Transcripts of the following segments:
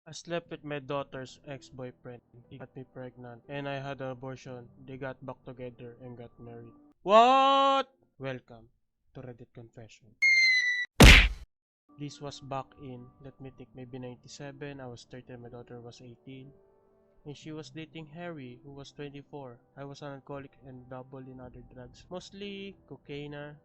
I slept with my daughter's ex-boyfriend. He got me pregnant and I had an abortion. They got back together and got married. What? Welcome to Reddit Confession. This was back in, let me think, maybe 97. I was 30 and my daughter was 18. And she was dating Harry, who was 24. I was an alcoholic and dabbled in other drugs, mostly cocaine.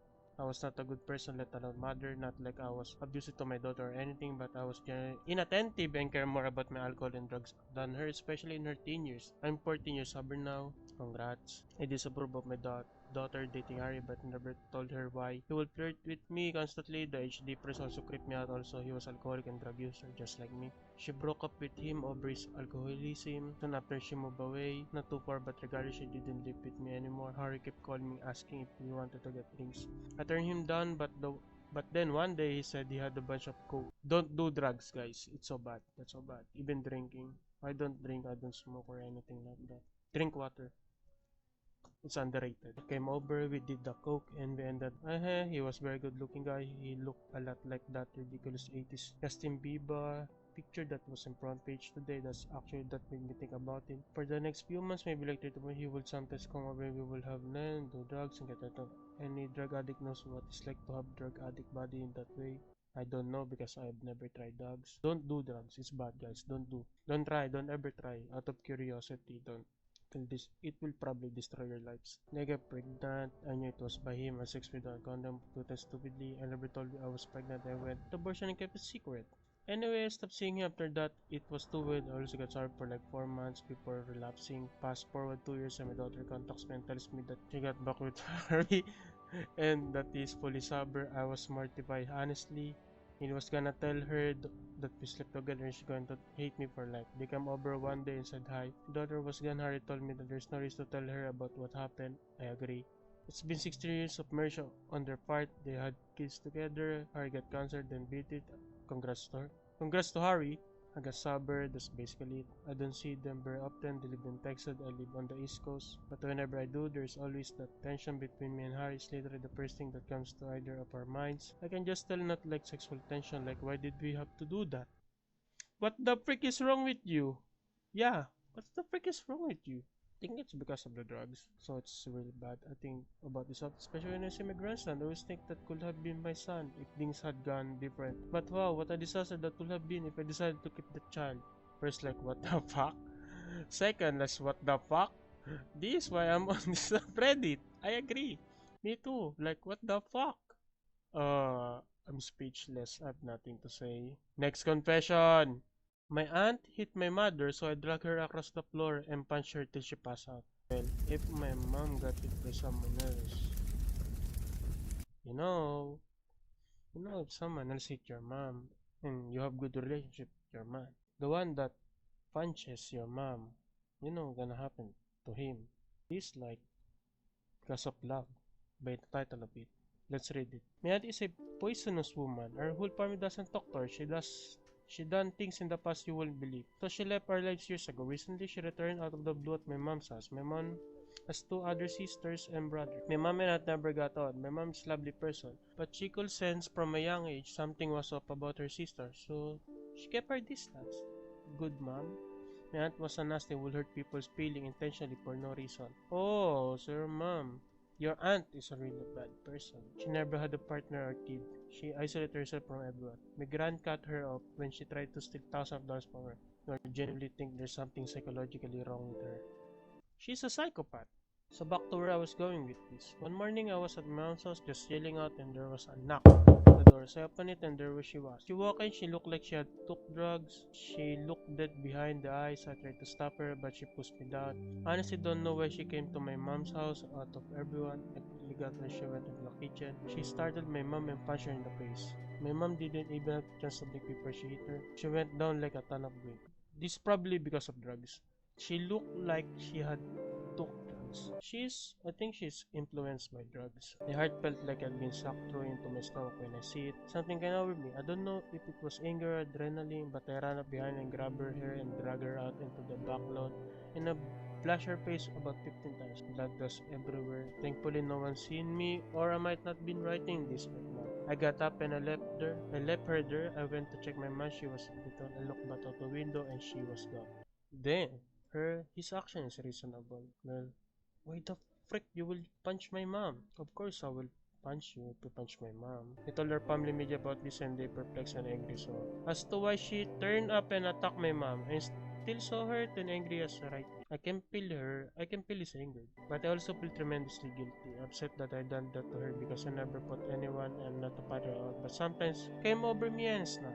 I was not a good person, let alone mother, not like I was abusive to my daughter or anything, but I was inattentive and care more about my alcohol and drugs than her, especially in her teen years. I'm 14 years sober now. Congrats. I disapprove of my daughter dating Harry, but never told her why. He would flirt with me constantly. The HD press also creeped me out. Also, he was alcoholic and drug user, just like me. She broke up with him over his alcoholism. Soon after she moved away, not too far, but regardless, she didn't live with me anymore. Harry kept calling me, asking if we wanted to get drinks. I turned him down, but then one day he said he had a bunch of coke. Don't do drugs, guys. It's so bad. That's so bad. Even drinking. I don't drink, I don't smoke or anything like that. Drink water. It's underrated. Came over, we did the coke, and we ended. He was very good looking guy. He looked a lot like that ridiculous 80s Justin Bieber picture that was in front page today. That's actually that made me think about it. For the next few months, maybe like 30 months, he will sometimes come over. We will have none, do drugs, and get out of. Any drug addict knows what it's like to have drug addict body in that way. I don't know because I've never tried drugs. Don't do drugs. It's bad, guys. Don't do. Don't try. Don't ever try. Out of curiosity, don't. It will probably destroy your lives. I got pregnant. I knew it was by him. I sex without a condom, too stupidly. I never told you I was pregnant. I went to abortion and kept it secret. Anyway, I stopped seeing him after that. It was too weird. I also got sober for like 4 months before relapsing. Fast forward 2 years and my daughter contacts me and tells me that she got back with Harry and that he is fully sober. I was mortified, honestly. He was gonna tell her that we slept together and she's going to hate me for life. They come over one day and said hi. Daughter was gone. Harry told me that there's no reason to tell her about what happened. I agree. It's been 16 years of marriage on their part. They had kids together. Harry got cancer, then beat it. Congrats to her. Congrats to Harry. I got sober, that's basically it. I don't see them very often. They live in Texas, I live on the East Coast. But whenever I do, there's always that tension between me and Harry. It's literally the first thing that comes to either of our minds. I can just tell not like sexual tension, like why did we have to do that? What the frick is wrong with you? Yeah, what the frick is wrong with you? I think it's because of the drugs, so it's really bad. I think about this, especially when I see my grandson. I always think that could have been my son if things had gone different. But wow, what a disaster that would have been if I decided to keep the child. First, like, what the fuck? Second, like, what the fuck? This is why I'm on this Reddit. I agree. Me too. Like, what the fuck? I'm speechless. I have nothing to say. Next confession. My aunt hit my mother, so I dragged her across the floor and punched her till she passed out. Well, if my mom got hit by someone else, you know, if someone else hit your mom and you have good relationship with your mom, the one that punches your mom, gonna happen to him. This like because of love by the title of it. Let's read it. My aunt is a poisonous woman. Our whole family doesn't talk to her. She done things in the past you won't believe. So she left our lives years ago. Recently she returned out of the blue at my mom's house. My mom has two other sisters and brother. My mom and aunt never got on. My mom is a lovely person. But she could sense from a young age something was up about her sister. So she kept her distance. Good mom. My aunt was a nasty would hurt people's feelings intentionally for no reason. Oh, so your aunt is a really bad person. She never had a partner or kid. She isolated herself from everyone. My grand cut her off when she tried to steal thousands of dollars from her. I genuinely think there's something psychologically wrong with her. She's a psychopath. So back to where I was going with this. One morning I was at my mom's house just yelling out and there was a knock on the door. So I opened it and there she was. She walked in, she looked like she had took drugs. She looked dead behind the eyes. I tried to stop her but she pushed me down. Honestly don't know why she came to my mom's house out of everyone. I quickly got when she went into the kitchen. She startled my mom and punched her in the face. My mom didn't even have a chance to blink before she hit her. She went down like a ton of weight. This is probably because of drugs. She looked like she had took drugs. I think she's influenced by drugs. My heart felt like I'd been sucked through into my stomach when I see it. Something came over me. I don't know if it was anger or adrenaline, but I ran up behind and grabbed her hair and dragged her out into the back lawn. And I flashed her face about 15 times. Blood was everywhere. Thankfully no one seen me, or I might not been writing this right now. I got up and I left her there. I went to check my mom. She was little. I looked back out the window and she was gone. Then, his action is reasonable. Well, why the frick you will punch my mom? Of course I will punch you if you punch my mom. I told her family media about this and they perplexed and angry. So, as to why she turned up and attacked my mom, I still so hurt and angry as right. I can feel his anger. But I also feel tremendously guilty, upset that I done that to her because I never put anyone and not a father out. But sometimes came over me and snap.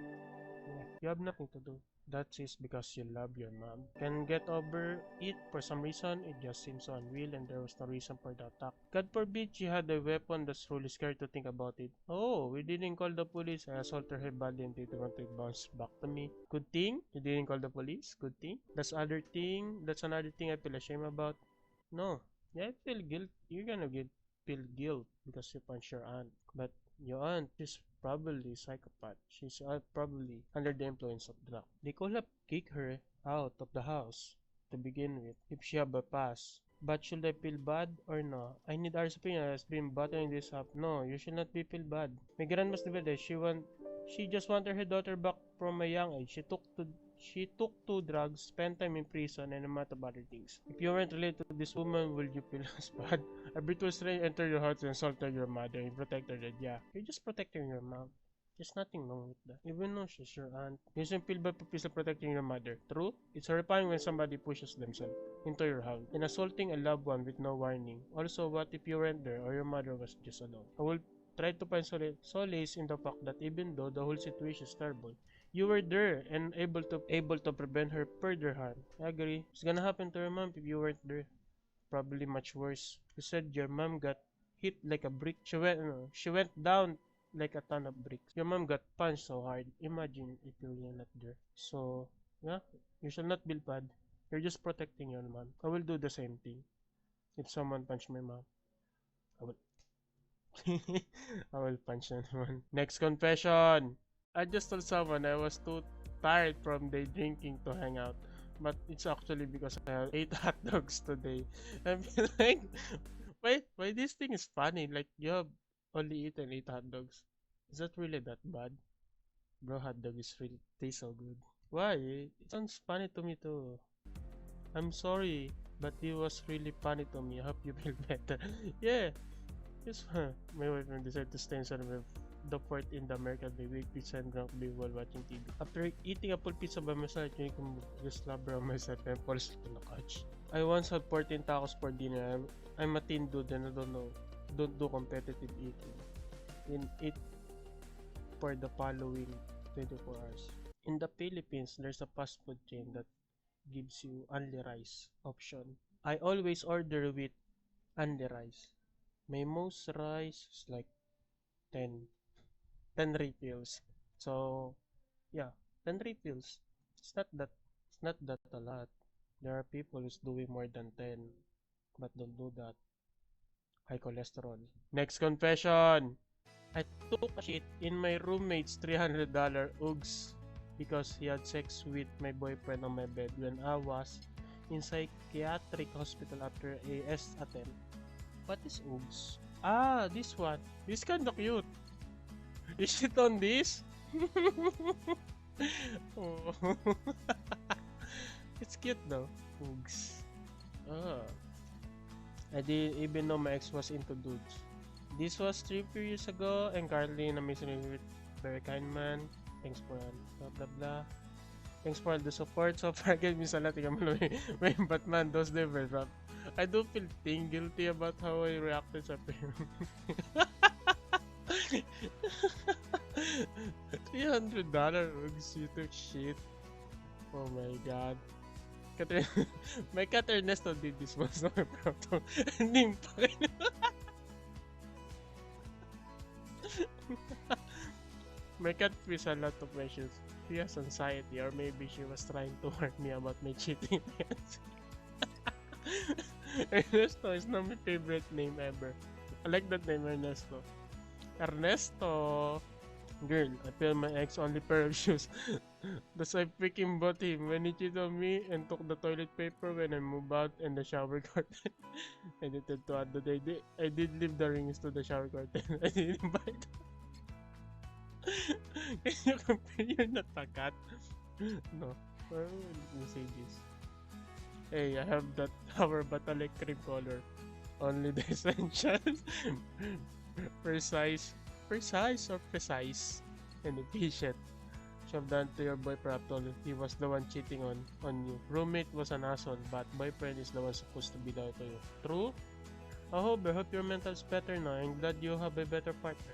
Yeah, you have nothing to do. That is because you love your mom. Can get over it for some reason, it just seems so unreal and there was no reason for the attack. God forbid she had a weapon, that's really scary to think about it. Oh, we didn't call the police. I assaulted her badly and didn't want to bounce back to me. Good thing you didn't call the police. Good thing. That's another thing I feel ashamed about. No. Yeah, I feel guilt. You're gonna feel guilt because you punch your aunt. But your aunt is probably psychopath. She's probably under the influence of drug. They could have kicked her out of the house to begin with if she have a pass. But should I feel bad or no? I need our opinion. Has been bottling this up. No, you should not be feel bad. My grandma's divided. She just wanted her daughter back from a young age. She took to drugs, spent time in prison, and a lot of other things. If you weren't related to this woman, would you feel as bad? A brutal stranger entered your house and assaulted your mother and protected her. Yeah, you're just protecting your mom. There's nothing wrong with that. Even though she's your aunt, you shouldn't feel bad for protecting your mother. True? It's horrifying when somebody pushes themselves into your house and assaulting a loved one with no warning. Also, what if you weren't there or your mother was just alone? I will try to find solace in the fact that even though the whole situation is terrible, you were there and able to prevent her further harm. I agree. It's gonna happen to your mom if you weren't there. Probably much worse. You said your mom got hit like a brick. She went down like a ton of bricks. Your mom got punched so hard. Imagine if you were not there. So yeah, you should not feel bad. You're just protecting your mom. I will do the same thing. If someone punched my mom, I will I will punch anyone. Next confession. I just told someone I was too tired from day drinking to hang out. But it's actually because I ate hot dogs today. I feel like, why this thing is funny? Like, you have only eaten 8 hot dogs. Is that really that bad? Bro, hot dog is really tastes so good. Why? It sounds funny to me too. I'm sorry, but it was really funny to me. I hope you feel better. Yeah, yes, my wife decided to stay inside with the fort in the American they ate pizza and drank beer while watching TV. After eating a full pizza by myself, I can just slabber on myself and fall asleep on the couch. I once had 14 tacos for dinner. I'm a teen dude and I don't do competitive eating. Then eat for the following 24 hours. In the Philippines, there's a fast food chain that gives you only rice option. I always order with only rice. My most rice is like 10 refills. So yeah, 10 refills. It's not that a lot. There are people who's doing more than 10, but don't do that. High cholesterol. Next confession. I took a shit in my roommate's $300 Uggs because he had sex with my boyfriend on my bed when I was in psychiatric hospital after a S attempt. What is Uggs? Ah, this one. This kinda cute. You shit on this? Oh. It's cute though. Uggs. Ah. I didn't even know my ex was into dudes. This was 3 years ago and currently in a relationship with very kind man. Thanks for blah blah blah. Thanks for all the support so far. Give me salating but man, those days were rough. I do feel guilty about how I reacted sa film. $300 Uggs, you took shit. Oh my god. My cat Ernesto did this once na may proto. Hindi pa rin. My cat feels a lot of questions. She has anxiety or maybe she was trying to warn me about my cheating tendency. Ernesto is not my favorite name ever. I like that name, Ernesto. Ernesto! Girl, I feel my ex only pair of shoes. Thus I freaking bought him when he cheated on me and took the toilet paper when I moved out and the shower curtain. I needed to add that I did leave the rings to the shower curtain. I didn't buy them. Can you compare? You're not a cat. No. Let me say this. Hey, I have that our battle cream color. Only the essentials. precise, precise and efficient. Shove done to your boy Praptol. He was the one cheating on you. Roommate was an asshole, but boyfriend is the one supposed to be there to you. True? I hope your mental's better now. I'm glad you have a better partner.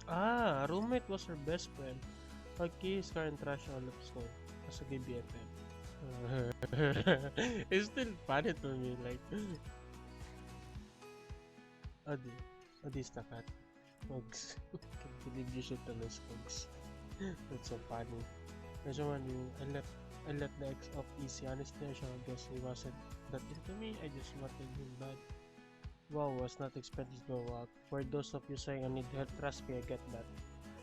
Ah, roommate was her best friend. Okay, his current trash all of school. As a BFF. It's still funny to me, like Adi. Adi is the cat. Pogs. Can't believe you should tell us Pogs. That's so funny. There's one you I let the ex off easy. Honestly, I guess he wasn't that into me. I just wanted him bad. Wow, was not expecting to go out. For those of you saying I need help, trust me, I get that.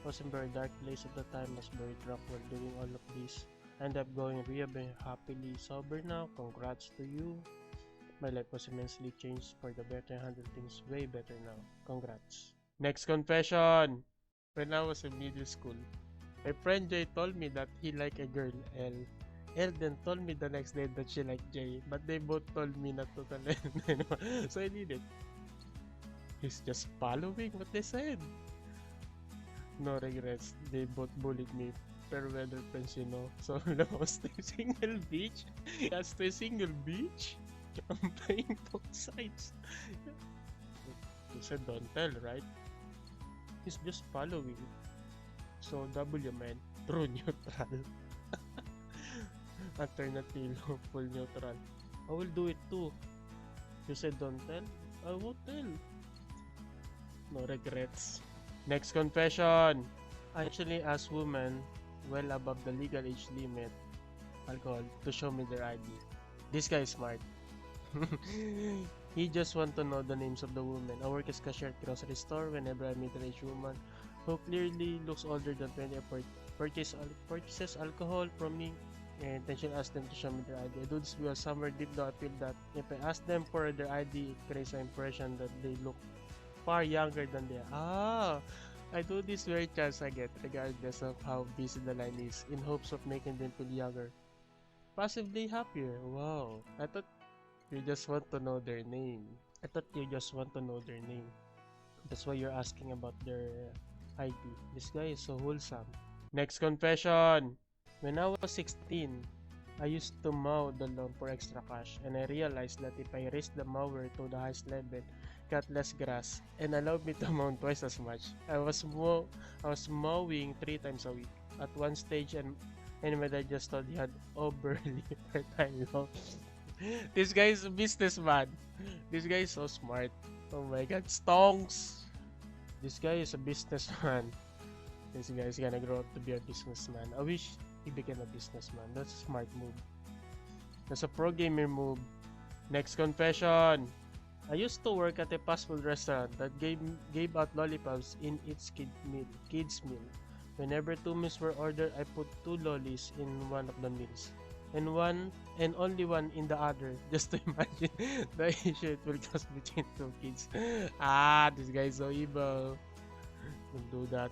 I was in a very dark place at the time, was very drunk while doing all of this. I ended up going rehab and happily sober now. Congrats to you. My life was immensely changed for the better and handle things way better now. Congrats. Next confession! When I was in middle school, my friend Jay told me that he liked a girl, L. L then told me the next day that she liked Jay, but they both told me not to tell anyone, so I did it. He's just following what they said. No regrets, they both bullied me. Fair weather friends, you know. So lost a single beach. As to a single beach. I'm playing both sides. You said don't tell, right? He's just following. So W man, true neutral. Alternative, full neutral. I will do it too. You said don't tell? I won't tell. No regrets. Next confession. I actually asked women well above the legal age limit alcohol to show me their ID. This guy is smart. He just want to know the names of the women. I work as cashier at grocery store. Whenever I meet an age woman who clearly looks older than 20, I purchases alcohol from me and then she'll ask them to show me their ID. I do this because somewhere deep down I feel that if I ask them for their ID, it creates an impression that they look far younger than they are. Ah, I do this very chance I get, regardless of how busy the line is, in hopes of making them feel younger. Possibly happier. Wow. I thought you just want to know their name. I thought you just want to know their name. That's why you're asking about their ID. This guy is so wholesome. Next confession. When I was 16, I used to mow the lawn for extra cash, and I realized that if I raised the mower to the highest level, cut less grass, and allowed me to mow twice as much. I was mowing 3 times a week. At one stage, and my dad just thought he had overly fertile lawn. This guy is a businessman. This guy is so smart. Oh my god, stonks! This guy is a businessman. This guy is gonna grow up to be a businessman. I wish he became a businessman. That's a smart move. That's a pro gamer move. Next confession. I used to work at a fast food restaurant that gave out lollipops in its kids meal. Whenever 2 meals were ordered, I put 2 lollies in one of the meals, and only one in the other, just to imagine the issue it will cause between 2 kids. Ah, this guy is so evil. Don't do that.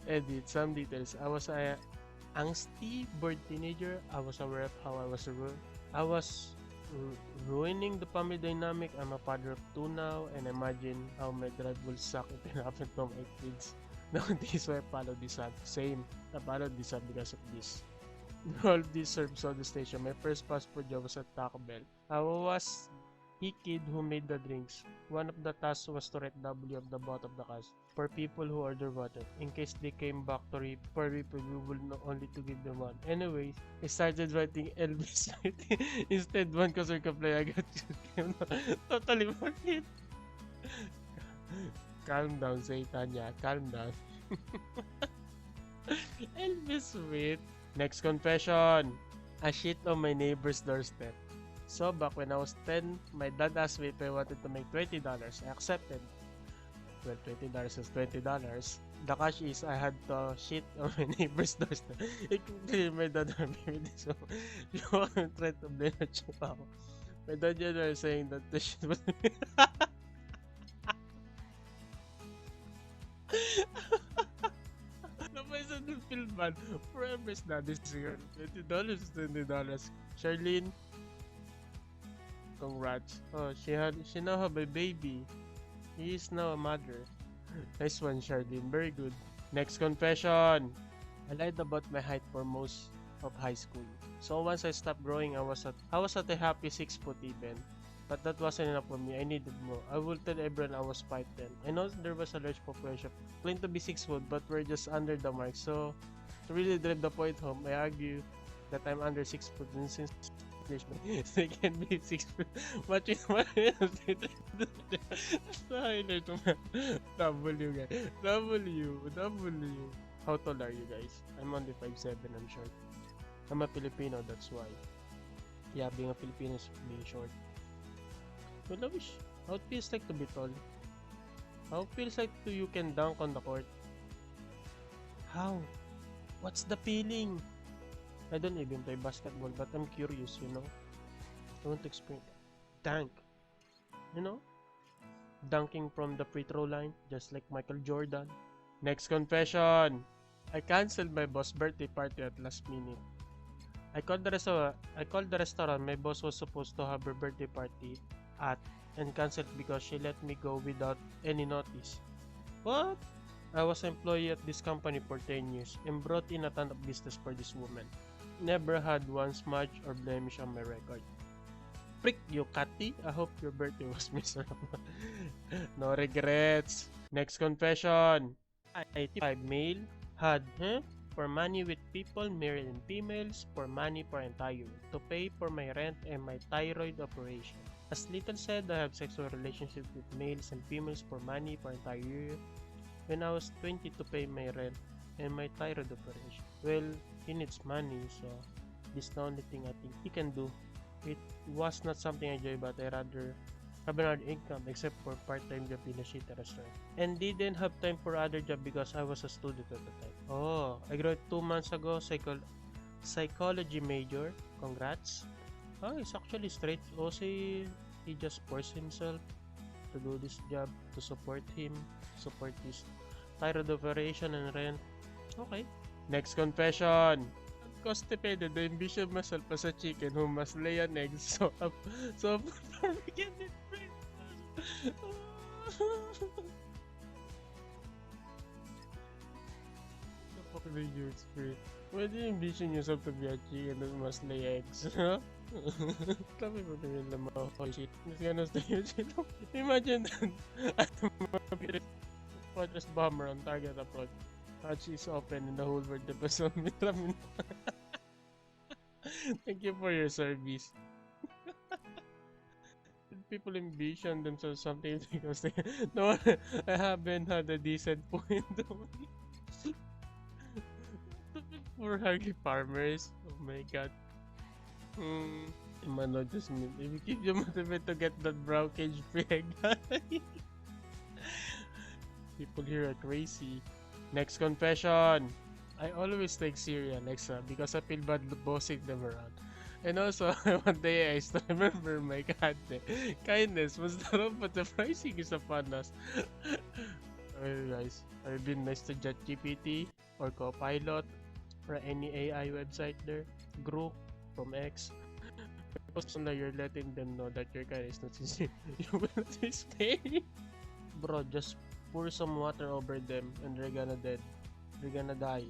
Edit some details. I was a angsty bored teenager. I was aware of how I was ruining the family dynamic. I'm a father of 2 now, and imagine how my drive will suck if it happened to my kids. Now this why I followed this up. Same. I followed this up because of this. All these serves on the station. My first fast food job was at Taco Bell. I was a kid who made the drinks. One of the tasks was to write W of the bottom of the cast for people who order water. In case they came back to refill, we will know only to give them one. Anyway, I started writing Elvis instead one because I play agad. Totally worth. Calm down, say Tanya. Calm down. Elvis Sweet. Next confession. I shit on my neighbor's doorstep. So back when I was 10, my dad asked me if I wanted to make $20. I accepted. Well, $20 is $20. The catch is I had to shit on my neighbor's doorstep. Clearly, my dad would be with this. So, you want to try to blame the chupa ako. My dad yun are saying that the shit was man. Forever is not this year. $20 is $20. Charlene, congrats. Oh, she now have a baby. He is now a mother. Nice one, Charlene. Very good. Next confession. I lied about my height for most of high school. So once I stopped growing, I was at a happy 6 foot even. But that wasn't enough for me. I needed more. I will tell everyone I was 5'10". I know there was a large population claimed to be 6 foot, but we're just under the mark. So to really drive the point home, I argue that I'm under 6 foot, and since they can be 6 foot. What you want? Highlight W guys. W. How tall are you guys? I'm only 5'7". I'm short. I'm a Filipino, that's why. Yeah, being a Filipino is being short. Well, I wish how it feels like to be tall. How it feels like you can dunk on the court. How? What's the feeling? I don't even play basketball, but I'm curious, you know. I want to experience dunk. You know? Dunking from the free throw line, just like Michael Jordan. Next confession. I canceled my boss' birthday party at last minute. I called the restaurant my boss was supposed to have her birthday party at and canceled because she let me go without any notice. What? I was an employee at this company for 10 years and brought in a ton of business for this woman. Never had one smudge or blemish on my record. Prick you, Cathy. I hope your birthday was miserable. No regrets. Next confession. 85 male had for money with people, married and females, for money for entire to pay for my rent and my thyroid operation. As Little said, I have sexual relationships with males and females for money for entire year. When I was 20 to pay my rent and my thyroid operation. Well, he needs money, so this is the only thing I think he can do. It was not something I enjoy, but I rather have another income except for part-time job in a shitty restaurant. And didn't have time for other job because I was a student at the time. Oh, I graduated 2 months ago, psychology major. Congrats. Oh, it's actually straight. Also, he just forced himself to do this job to support his thyroid operation and rent. Okay. Next confession. Constipated, I envision myself as a chicken who must lay an egg so before we can eat breakfast. The fuck do you experience? Why do you envision yourself to be a chicken who must lay eggs? Huh? Tell me what the hell, holy shit. It's gonna stay with you. Imagine that. I'm a fortress bomber on target approach. Hatch is open in the whole world episode. Thank you for your service. People envision themselves something because they no, I haven't had a decent point. Poor hungry farmers. Oh my god. Man, not just me. If you keep you motivated to get that brown cage pig. People here are crazy. Next confession. I always take cereal extra because I feel bad bossing them around. And also, one day I still remember my kindness was the wrong, but the pricing is upon us. Okay guys, have you been nice to ChatGPT or Copilot or any AI website there? Group from X. So you're letting them know that your kind is not sincere. You will not be spared. Bro, just pour some water over them and they're gonna dead. They're gonna die.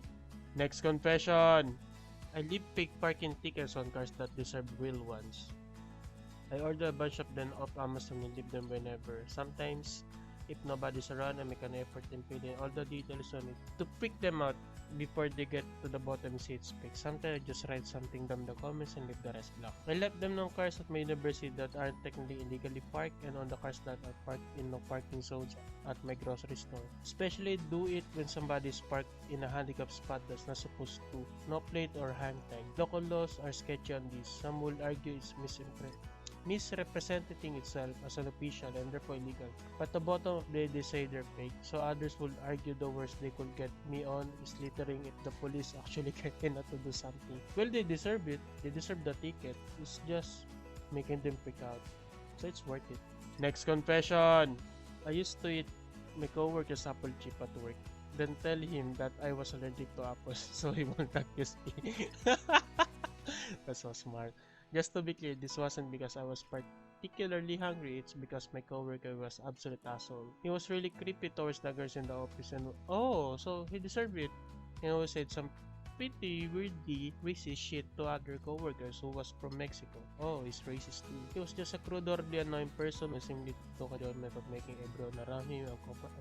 Next confession. I leave fake parking tickets on cars that deserve real ones. I order a bunch of them off Amazon and leave them whenever. Sometimes, if nobody's around, I make an effort in filling all the details on it to pick them out before they get to the bottom seats pick. Sometimes I just write something down in the comments and leave the rest blank. I left them on cars at my university that aren't technically illegally parked and on the cars that are parked in no parking zones at my grocery store. Especially do it when somebody is parked in a handicapped spot that's not supposed to. No plate or hang tag. Local laws are sketchy on this. Some will argue it's misrepresenting itself as an official and therefore illegal. But the bottom of the day they say they're fake, so others will argue the worst they could get me on is littering if the police actually cannot to do something. Well, they deserve it. They deserve the ticket. It's just making them freak out. So it's worth it. Next confession. I used to eat my coworker's apple chip at work. then tell him that I was allergic to apples so he will not use me. That's so smart. Just to be clear, this wasn't because I was particularly hungry, it's because my coworker was absolute asshole. He was really creepy towards the girls in the office and oh, so he deserved it. He always said some pretty weirdly racist shit to other coworkers who was from Mexico. Oh, he's racist too. He was just a crude or annoying person who seemed to enjoyment of making everyone around him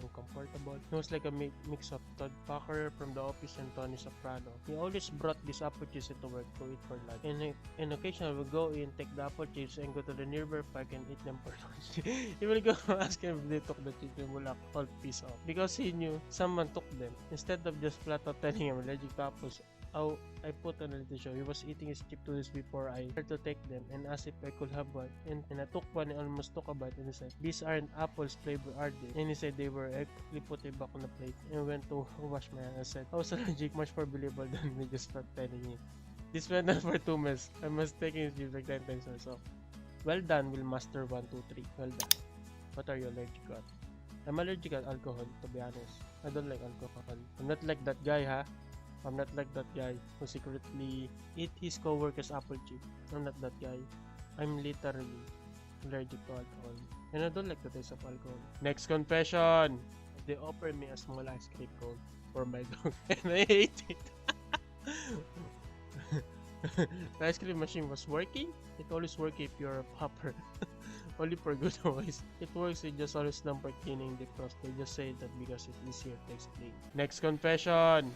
uncomfortable. He was like a mix of Todd Packer from The Office and Tony Soprano. He always brought these apple chips to work to eat for lunch. And occasionally we go in, take the apple chips and go to the nearby park and eat them for lunch. He will go ask him if they took the chips and will all piece off. Because he knew someone took them. Instead of just flat out telling him allergic to apples, I put on a little show. He was eating his chip tooths before I tried to take them and asked if I could have one. And I took one and almost took a bite and he said, "These aren't apples flavor, are they?" And he said they were. I quickly put it back on the plate and went to wash my hands. I said, I was allergic, much more believable than me just not telling him. This went on for 2 months. I must take his chips like 10 times or so. Well done, Will Master 1, 2, 3. Well done. What are you allergic to? I'm allergic to alcohol, to be honest. I don't like alcohol. I'm not like that guy, ha? I'm not like that guy who secretly eat his coworker's apple chip. I'm not that guy. I'm literally allergic to alcohol. And I don't like the taste of alcohol. Next confession! They offered me a small ice cream cone for my dog and I ate it. The ice cream machine was working? It always works if you're a popper. Only for good always. It works with just always done for cleaning the crust. They just say that because it's easier to explain. Next confession!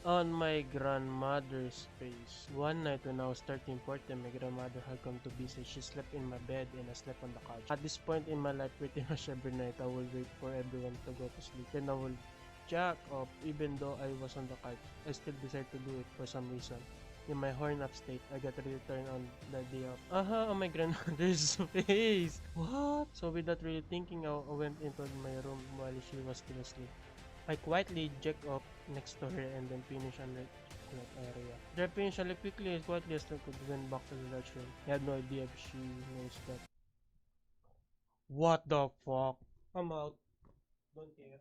On my grandmother's face. One night when I was 13-14, my grandmother had come to visit. She slept in my bed and I slept on the couch. At this point in my life, pretty much every night, I will wait for everyone to go to sleep. Then I will jack off even though I was on the couch. I still decided to do it for some reason. In my horn up state, I got ready to turn on the day off. On my grandmother's face! What? So without really thinking, I went into my room while she was still asleep. I quietly jacked up next to her and then finished on the area. Then finished really quickly and quietly as I could went back to the Dutch room. I had no idea if she knows that. What the fuck? I'm out. Don't care.